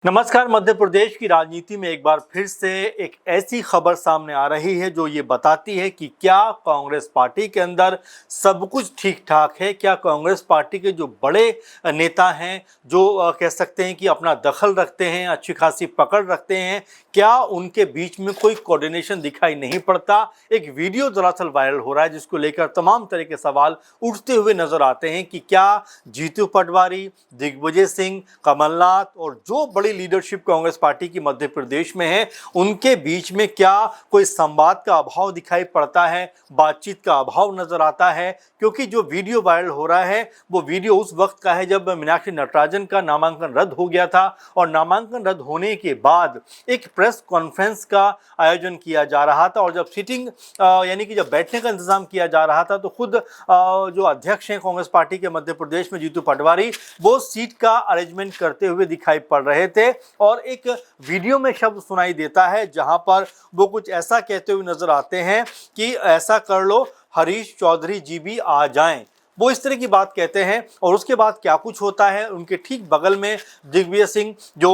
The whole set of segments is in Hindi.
नमस्कार। मध्य प्रदेश की राजनीति में एक बार फिर से एक ऐसी खबर सामने आ रही है जो ये बताती है कि क्या कांग्रेस पार्टी के अंदर सब कुछ ठीक ठाक है। क्या कांग्रेस पार्टी के जो बड़े नेता हैं, जो कह सकते हैं कि अपना दखल रखते हैं, अच्छी खासी पकड़ रखते हैं, क्या उनके बीच में कोई कोऑर्डिनेशन दिखाई नहीं पड़ता। एक वीडियो दरअसल वायरल हो रहा है जिसको लेकर तमाम तरह के सवाल उठते हुए नजर आते हैं कि क्या जीतू पटवारी, दिग्विजय सिंह, कमलनाथ और जो बड़ी लीडरशिप कांग्रेस पार्टी की मध्य प्रदेश में है, उनके बीच में क्या कोई संवाद का अभाव दिखाई पड़ता है, बातचीत का अभाव नजर आता है। क्योंकि जो वीडियो वायरल हो रहा है वो वीडियो उस वक्त का है जब मीनाक्षी नटराजन का नामांकन रद्द हो गया था और नामांकन रद्द होने के बाद एक प्रेस कॉन्फ्रेंस का आयोजन किया जा रहा था और जब सीटिंग यानी कि जब बैठने का इंतजाम किया जा रहा था तो खुद जो अध्यक्ष हैं कांग्रेस पार्टी के मध्य प्रदेश में जीतू पटवारी, वो सीट का अरेंजमेंट करते हुए दिखाई पड़ रहे थे और एक वीडियो में शब्द सुनाई देता है जहां पर वो कुछ ऐसा कहते हुए नजर आते हैं कि ऐसा कर लो हरीश चौधरी जी भी आ जाएं। वो इस तरह की बात कहते हैं और उसके बाद क्या कुछ होता है, उनके ठीक बगल में दिग्विजय सिंह जो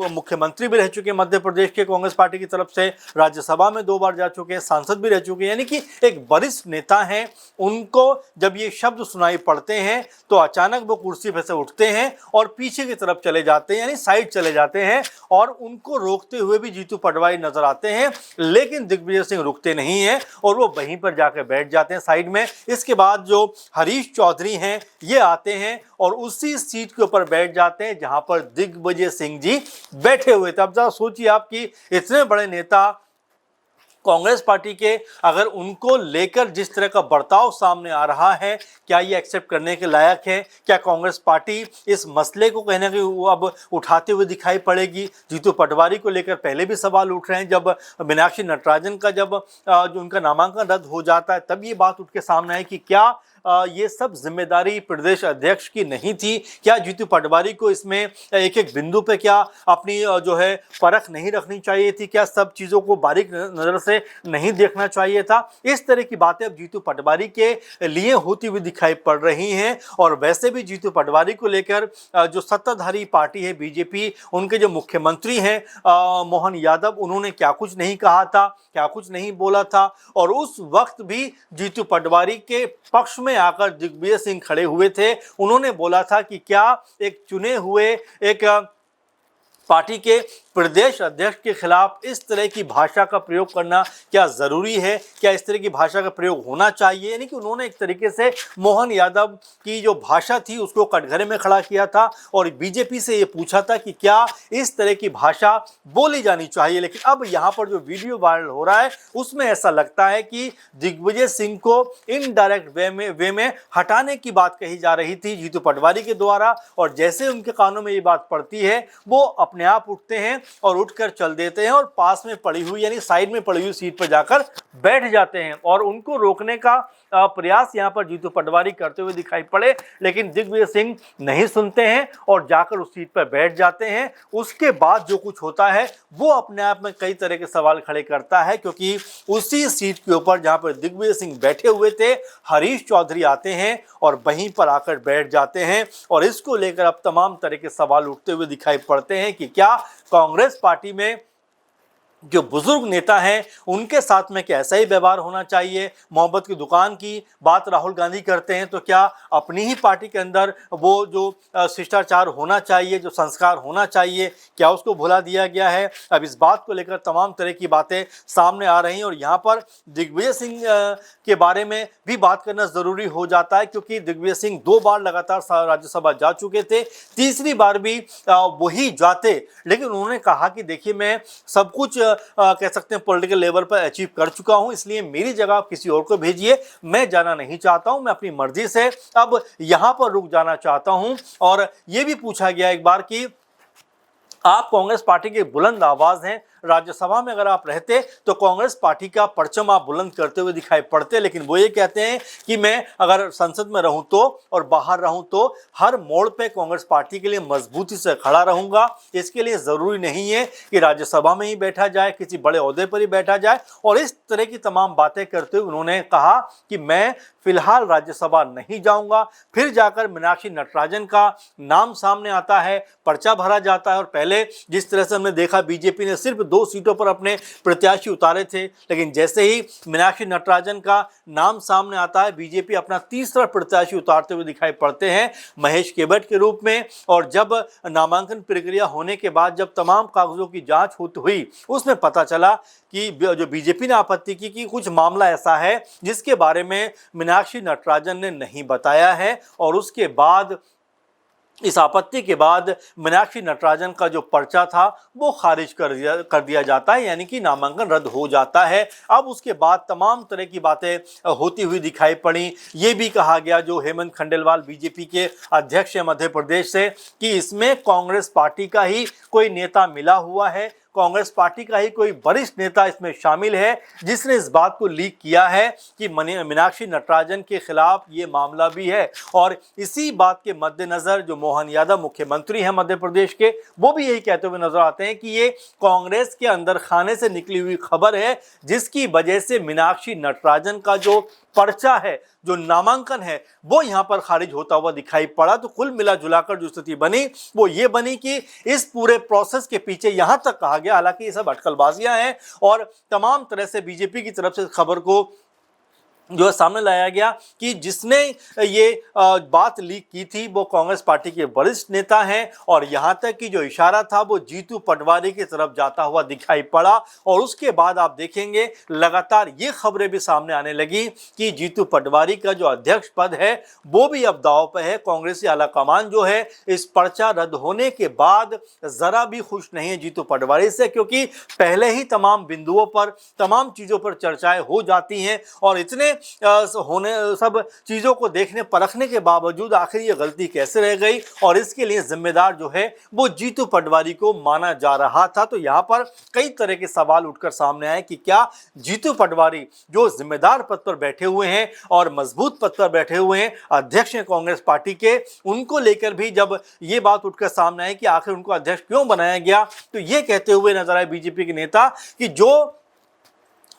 मुख्यमंत्री भी रह चुके हैं मध्य प्रदेश के कांग्रेस पार्टी की तरफ से, राज्यसभा में 2 बार जा चुके हैं, सांसद भी रह चुके हैं, यानी कि एक वरिष्ठ नेता हैं। उनको जब ये शब्द सुनाई पड़ते हैं तो अचानक वो कुर्सी पर से उठते हैं और पीछे की तरफ चले जाते हैं, यानी साइड चले जाते हैं और उनको रोकते हुए भी जीतू पटवारी नजर आते हैं, लेकिन दिग्विजय सिंह रुकते नहीं हैं और वो वहीं पर जाकर बैठ जाते हैं साइड में। इसके बाद जो हरीश चौधरी हैं ये आते हैं और उसी सीट के ऊपर बैठ जाते हैं जहां पर दिग्विजय सिंह जी बैठे हुए थे। अब जरा सोचिए आप कि इतने बड़े नेता कांग्रेस पार्टी के, अगर उनको लेकर जिस तरह का बर्ताव सामने आ रहा है, क्या ये एक्सेप्ट करने के लायक है? क्या कांग्रेस पार्टी इस मसले को कहीं ना कहीं वो अब उठाते हुए दिखाई पड़ेगी? जीतू पटवारी को लेकर पहले भी सवाल उठ रहे हैं, जब मीनाक्षी नटराजन का जब जो उनका नामांकन रद्द हो जाता है तब ये बात उठ के सामने आई कि क्या ये सब जिम्मेदारी प्रदेश अध्यक्ष की नहीं थी? क्या जीतू पटवारी को इसमें एक एक बिंदु पे क्या अपनी जो है परख नहीं रखनी चाहिए थी? क्या सब चीज़ों को बारीक नज़र से नहीं देखना चाहिए था? इस तरह की बातें अब जीतू पटवारी के लिए होती हुई दिखाई पड़ रही हैं। और वैसे भी जीतू पटवारी को लेकर जो सत्ताधारी पार्टी है बीजेपी, उनके जो मुख्यमंत्री हैं मोहन यादव, उन्होंने क्या कुछ नहीं कहा था, क्या कुछ नहीं बोला था। और उस वक्त भी जीतू पटवारी के पक्ष में आकर दिग्विजय सिंह खड़े हुए थे। उन्होंने बोला था कि क्या एक चुने हुए एक पार्टी के प्रदेश अध्यक्ष के खिलाफ इस तरह की भाषा का प्रयोग करना क्या जरूरी है? क्या इस तरह की भाषा का प्रयोग होना चाहिए? यानी कि उन्होंने एक तरीके से मोहन यादव की जो भाषा थी उसको कटघरे में खड़ा किया था और बीजेपी से ये पूछा था कि क्या इस तरह की भाषा बोली जानी चाहिए। लेकिन अब यहाँ पर जो वीडियो वायरल हो रहा है उसमें ऐसा लगता है कि दिग्विजय सिंह को इनडायरेक्ट वे में हटाने की बात कही जा रही थी जीतू पटवारी के द्वारा, और जैसे उनके कानों में ये बात पड़ती है वो अपने आप उठते हैं और उठकर चल देते हैं और पास में पड़ी हुई यानी साइड में पड़ी हुई सीट पर जाकर बैठ जाते हैं। और उनको रोकने का प्रयास यहां पर जीतू पटवारी करते हुए दिखाई पड़े, लेकिन दिग्विजय सिंह नहीं सुनते हैं और जाकर उस सीट पर बैठ जाते हैं। उसके बाद जो कुछ होता है वो अपने आप में कई तरह के सवाल खड़े करता है, क्योंकि उसी सीट के ऊपर जहां पर दिग्विजय सिंह बैठे हुए थे, हरीश चौधरी आते हैं और वहीं पर आकर बैठ जाते हैं। और इसको लेकर अब तमाम तरह के सवाल उठते हुए दिखाई पड़ते हैं कि क्या कांग्रेस पार्टी में जो बुजुर्ग नेता हैं उनके साथ में क्या ऐसा ही व्यवहार होना चाहिए? मोहब्बत की दुकान की बात राहुल गांधी करते हैं तो क्या अपनी ही पार्टी के अंदर वो जो शिष्टाचार होना चाहिए, जो संस्कार होना चाहिए, क्या उसको भुला दिया गया है? अब इस बात को लेकर तमाम तरह की बातें सामने आ रही हैं और यहाँ पर दिग्विजय सिंह के बारे में भी बात करना ज़रूरी हो जाता है, क्योंकि दिग्विजय सिंह 2 बार लगातार राज्यसभा जा चुके थे, तीसरी बार भी वही जाते, लेकिन उन्होंने कहा कि देखिए मैं सब कुछ कह सकते हैं पॉलिटिकल लेवल पर अचीव कर चुका हूं, इसलिए मेरी जगह आप किसी और को भेजिए, मैं जाना नहीं चाहता हूं, मैं अपनी मर्जी से अब यहां पर रुक जाना चाहता हूं। और यह भी पूछा गया एक बार कि आप कांग्रेस पार्टी के बुलंद आवाज हैं, राज्यसभा में अगर आप रहते तो कांग्रेस पार्टी का परचम आप बुलंद करते हुए दिखाई पड़ते, लेकिन वो ये कहते हैं कि मैं अगर संसद में रहूं तो और बाहर रहूं तो हर मोड़ पे कांग्रेस पार्टी के लिए मजबूती से खड़ा रहूंगा। इसके लिए जरूरी नहीं है कि राज्यसभा में ही बैठा जाए, किसी बड़े ओहदे पर ही बैठा जाए। और इस तरह की तमाम बातें करते हुए उन्होंने कहा कि मैं फिलहाल राज्यसभा नहीं जाऊंगा। फिर जाकर मीनाक्षी नटराजन का नाम सामने आता है, पर्चा भरा जाता है। और पहले जिस तरह से हमने देखा बीजेपी ने सिर्फ 2 सीटों पर अपने प्रत्याशी उतारे थे, लेकिन जैसे ही मीनाक्षी नटराजन का नाम सामने आता है बीजेपी अपना तीसरा प्रत्याशी उतारते हुए दिखाई पड़ते हैं महेश केवट के रूप में। और जब नामांकन प्रक्रिया होने के बाद जब तमाम कागजों की जांच हुई उसमें पता चला कि जो बीजेपी ने आपत्ति की कि कुछ मामला ऐसा है जिसके बारे में मीनाक्षी नटराजन ने नहीं बताया है। और उसके बाद इस आपत्ति के बाद मीनाक्षी नटराजन का जो पर्चा था वो खारिज कर दिया जाता है, यानी कि नामांकन रद्द हो जाता है। अब उसके बाद तमाम तरह की बातें होती हुई दिखाई पड़ी। ये भी कहा गया, जो हेमंत खंडेलवाल बीजेपी के अध्यक्ष हैं मध्य प्रदेश से, कि इसमें कांग्रेस पार्टी का ही कोई नेता मिला हुआ है, कांग्रेस पार्टी का ही कोई वरिष्ठ नेता इसमें शामिल है जिसने इस बात को लीक किया है कि मीनाक्षी नटराजन के खिलाफ ये मामला भी है। और इसी बात के मद्देनजर जो मोहन यादव मुख्यमंत्री हैं मध्य प्रदेश के, वो भी यही कहते हुए नजर आते हैं कि ये कांग्रेस के अंदर खाने से निकली हुई खबर है, जिसकी वजह से मीनाक्षी नटराजन का जो पर्चा है, जो नामांकन है, वो यहाँ पर खारिज होता हुआ दिखाई पड़ा। तो कुल मिला जुलाकर जो स्थिति बनी वो ये बनी कि इस पूरे प्रोसेस के पीछे यहाँ तक कहा गया, हालांकि ये सब अटकलबाजियां हैं और तमाम तरह से बीजेपी की तरफ से खबर को जो है सामने लाया गया कि जिसने ये बात लीक की थी वो कांग्रेस पार्टी के वरिष्ठ नेता हैं। और यहाँ तक कि जो इशारा था वो जीतू पटवारी की तरफ जाता हुआ दिखाई पड़ा। और उसके बाद आप देखेंगे लगातार ये खबरें भी सामने आने लगी कि जीतू पटवारी का जो अध्यक्ष पद है वो भी अब दांव पे है। कांग्रेसी आलाकमान जो है इस पर्चा रद्द होने के बाद जरा भी खुश नहीं है जीतू पटवारी से, क्योंकि पहले ही तमाम बिंदुओं पर, तमाम चीज़ों पर चर्चाएं हो जाती हैं और इतने होने सब चीज़ों को देखने परखने के बावजूद आखिर ये गलती कैसे रह गई, और इसके लिए जिम्मेदार जो है वो जीतू पटवारी को माना जा रहा था। तो यहाँ पर कई तरह के सवाल उठकर सामने आए कि क्या जीतू पटवारी जो जिम्मेदार पद पर बैठे हुए हैं और मजबूत पद पर बैठे हुए हैं, अध्यक्ष हैं कांग्रेस पार्टी के, उनको लेकर भी जब ये बात उठकर सामने आई कि आखिर उनको अध्यक्ष क्यों बनाया गया, तो ये कहते हुए नजर आए बीजेपी के नेता कि जो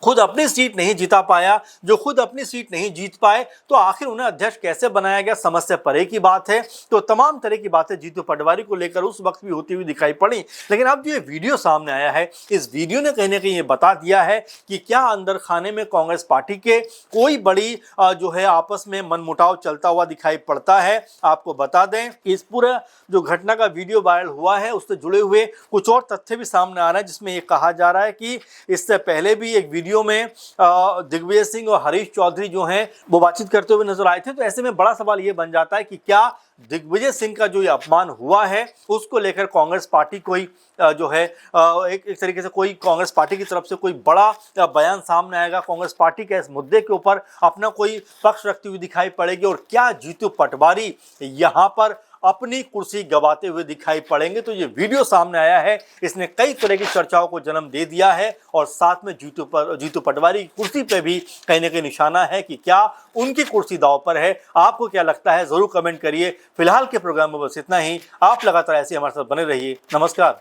खुद अपनी सीट नहीं जिता पाया, जो खुद अपनी सीट नहीं जीत पाए, तो आखिर उन्हें अध्यक्ष कैसे बनाया गया, समझ से परे की बात है। तो तमाम तरह की बातें जीतू पटवारी को लेकर उस वक्त भी होती हुई दिखाई पड़ी। लेकिन अब जो ये वीडियो सामने आया है, इस वीडियो ने कहीं ना कहीं ये बता दिया है कि क्या अंदर खाने में कांग्रेस पार्टी के कोई बड़ी जो है आपस में मनमुटाव चलता हुआ दिखाई पड़ता है। आपको बता दें कि इस पूरा जो घटना का वीडियो वायरल हुआ है उससे जुड़े हुए कुछ और तथ्य भी सामने आ रहे हैं, जिसमें ये कहा जा रहा है कि इससे पहले भी एक वीडियो में दिग्विजय सिंह और हरीश चौधरी जो हैं वो बातचीत करते हुए नजर आए थे। तो ऐसे में बड़ा सवाल ये बन जाता है कि क्या दिग्विजय सिंह का जो ये अपमान हुआ है उसको लेकर कांग्रेस पार्टी कोई जो है एक तरीके से कोई कांग्रेस पार्टी की तरफ से कोई बड़ा बयान सामने आएगा, कांग्रेस पार्टी के इस मुद्दे के ऊपर अपना कोई पक्ष रखती हुई दिखाई पड़ेगी, और क्या जीतू पटवारी यहाँ पर अपनी कुर्सी गंवाते हुए दिखाई पड़ेंगे। तो ये वीडियो सामने आया है, इसने कई तरह की चर्चाओं को जन्म दे दिया है और साथ में जीतू पटवारी की कुर्सी पे भी कहीं ना कहीं निशाना है कि क्या उनकी कुर्सी दांव पर है। आपको क्या लगता है जरूर कमेंट करिए। फिलहाल के प्रोग्राम में बस इतना ही। आप लगातार ऐसे हमारे साथ बने रहिए। नमस्कार।